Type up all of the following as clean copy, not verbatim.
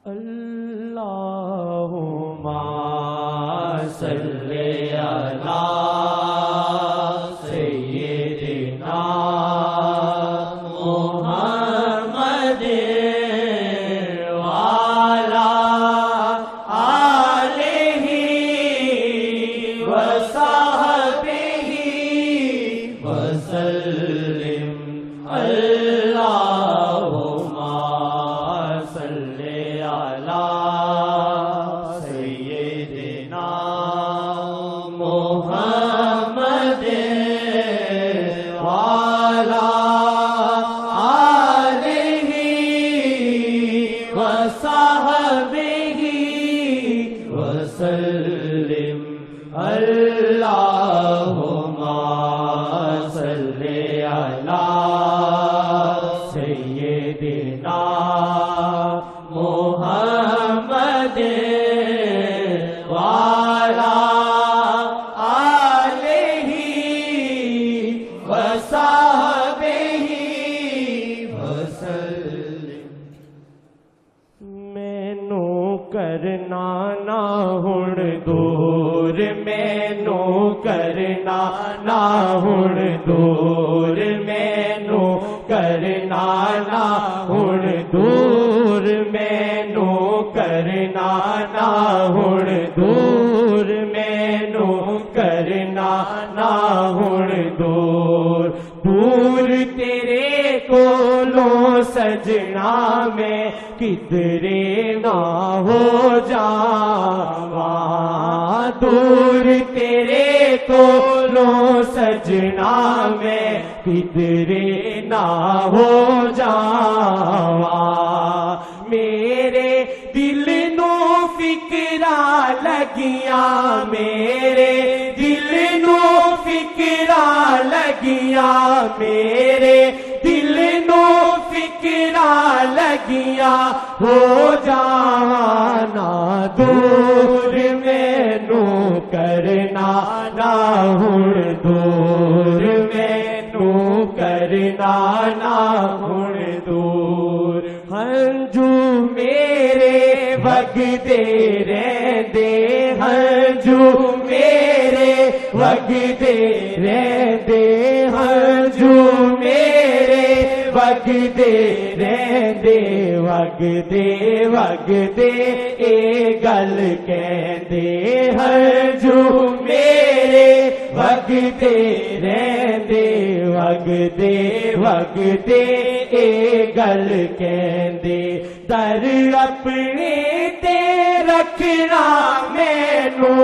اللہم صلی علی سیدنا محمد وعلی آلہ وصحبہ وسلم اللہم صلی علی سیدنا محمد وعلی آلہ وصحبہ وسلم اللہم صلی علی سیدنا محمد وعلی آلہ وصحبہ وسلم۔ مینو کرنا نہ ہن دور، مینو کرنا نہ ہن دور، مینو کرنا نہ ہن دور، مینو کرنا نہ ہن دور، مینو کرنا نہ ہن دور، دور تیرے کولوں سجنا میں کدرے نہ ہو جاواں، دور تیرے کولوں سجنا میں کدرے نہ ہو جاواں، میرے دل نو فکراں لگیاں، میرے دل نو فکراں لگیاں، میرے دل نو فکراں لگیاں، ہو جانا دور، مینو کرنا نہ ہن دور، مینو کرنا نہ ہن دور، ہنجو میرے وگدے رہندے، ہنجو میرے وگدے رہندے، ہنجو میرے وگدے رہندے، وگدے وگدے اے گل کہندے، ہنجو میرے وگدے رہندے، وگدے وگدے اے گل کہندے، در اپنے تے رکھنا مینو،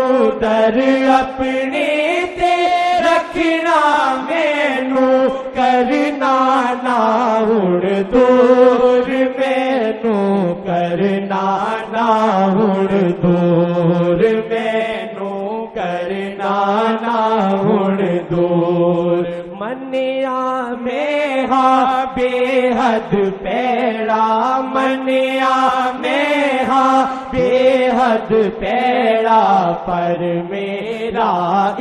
در اپنے تے رکھنا مینو، کرنا نہ ہن دور، مینو کرنا نہ ہن دور، مینو کرنا نہ ہن دور، منیا میں ہاں بے حد پیڑا، منیا میں ہاں بے حد پیڑا، پر میرا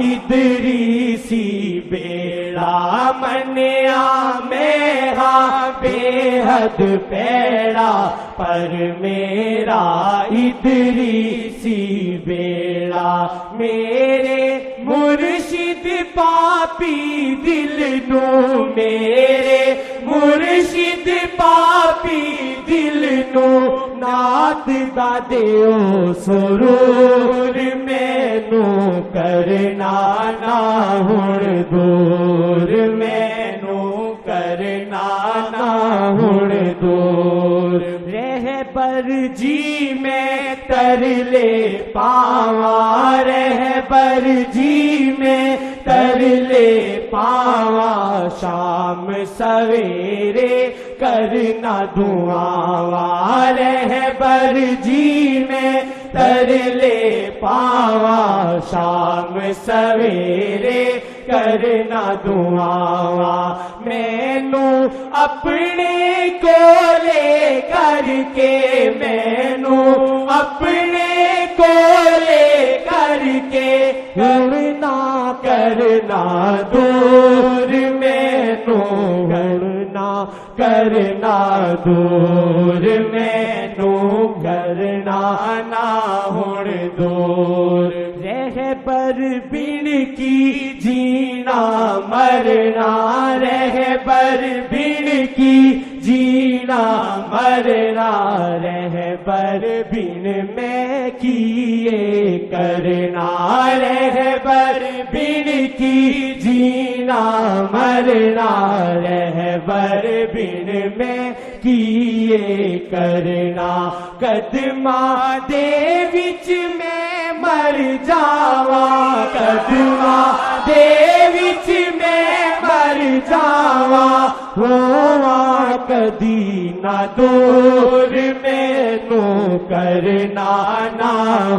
ادریسی بیڑا، منیا میں ہاں بے حد پیڑا، پر میرا ادریسی بیڑا، میرے مرشد پاپی دل نو، میرے مرشد پاپی دل نو، نات دا دیو سرور، مینو کرنا نہ ہن دور، مینو کرنا نہ ہن دور، رہبر جی میں ترلے پاواں، رہبر جی میں ترلے پاواں، شام سویرے کرنا دعاواں، رہبر جی میں ترلے پاواں، شام سویرے کرنا دعاواں، مینو اپنے کولے کر کے، مینو اپنے کولے کر کے، ہڑنا کرنا دور، مینو ہڑنا کرنا دور، مینو کرنا نہ ہن دور رہبر بن کی جینا مرنا رہبر بن کی جینا مرنا رہبر بن میں کیے کرنا رہبر بن کی جینا مرنا رہبر بن میں کیے کرنا قدماں دے وچ میں مر جاواں قدماں دے وچ میں مر جاواں ہواں کدی نہ دور مینوں کرنا نہ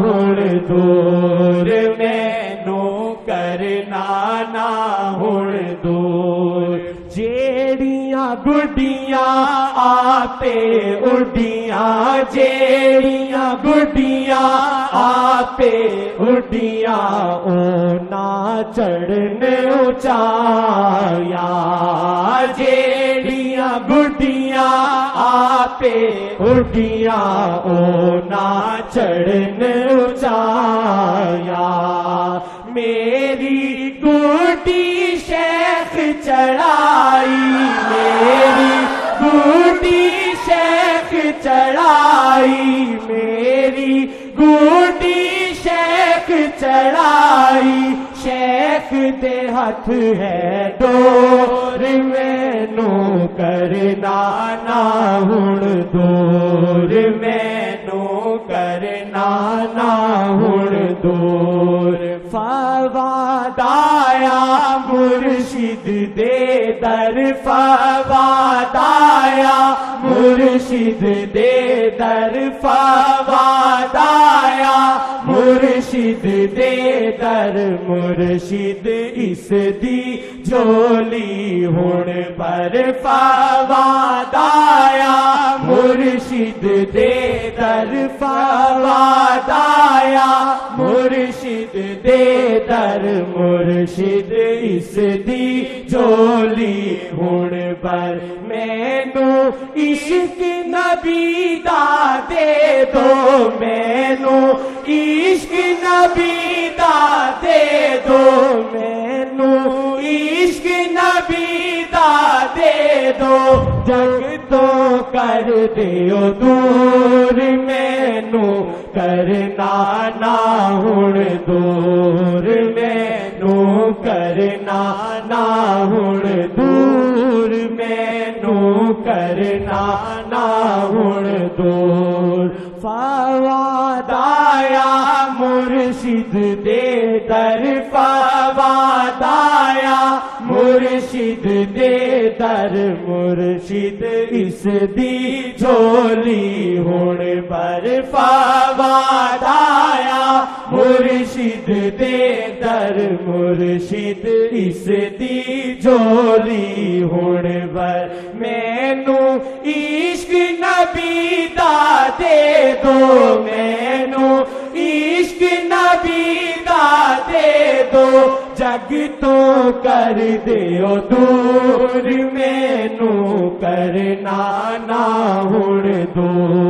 ہن دور مینوں کرنا نہ ہن دور جیڑیاں گڈیاں آپے اڈیاں جیڑیاں گڈیاں آپے اڈیاں اونا چڑھن اچایا جیڑیاں گڈیاں آپے اڈیاں اونا چڑھن اچایا میری گڈی شیخ چڑھائی میری گڈی شیخ چڑھائی میری گڈی شیخ چڑھائی شیخ دے ہاتھ ہے ڈور مینوں کرنا نہ ہن دور مینوں کرنا نہ ہن دور فواد آیا مرشد دے در فواد آیا مرشد دے در فواد آیا مرشد دے در مرشد اس دی جولی ہن پر فواد آیا مرشد دے در فواد آیا مرشد دے در مرشد اس دی جولی ہن پر مینوں عشق نبی دا دے دو مینوں عشق نبی دا دے دو مینوں عشق نبی دا دے دو جگ تو کر دیو دور مینوں کرنا نہ ہن دور مینوں کرنا نہ ہن دور مینوں کرنا نہ ہن دور فواد آیا مرشد دے در فواد آیا مرشد دے در مرشد اس دی جولی ہن پر فواد آیا مرشد دے در مرشد اس دی جولی ہن پر مینوں عشق نبی دا دے دو مینوں عشق نبی دا دے دو جگ تو کر دیو دور مینوں کرنا نہ ہن دور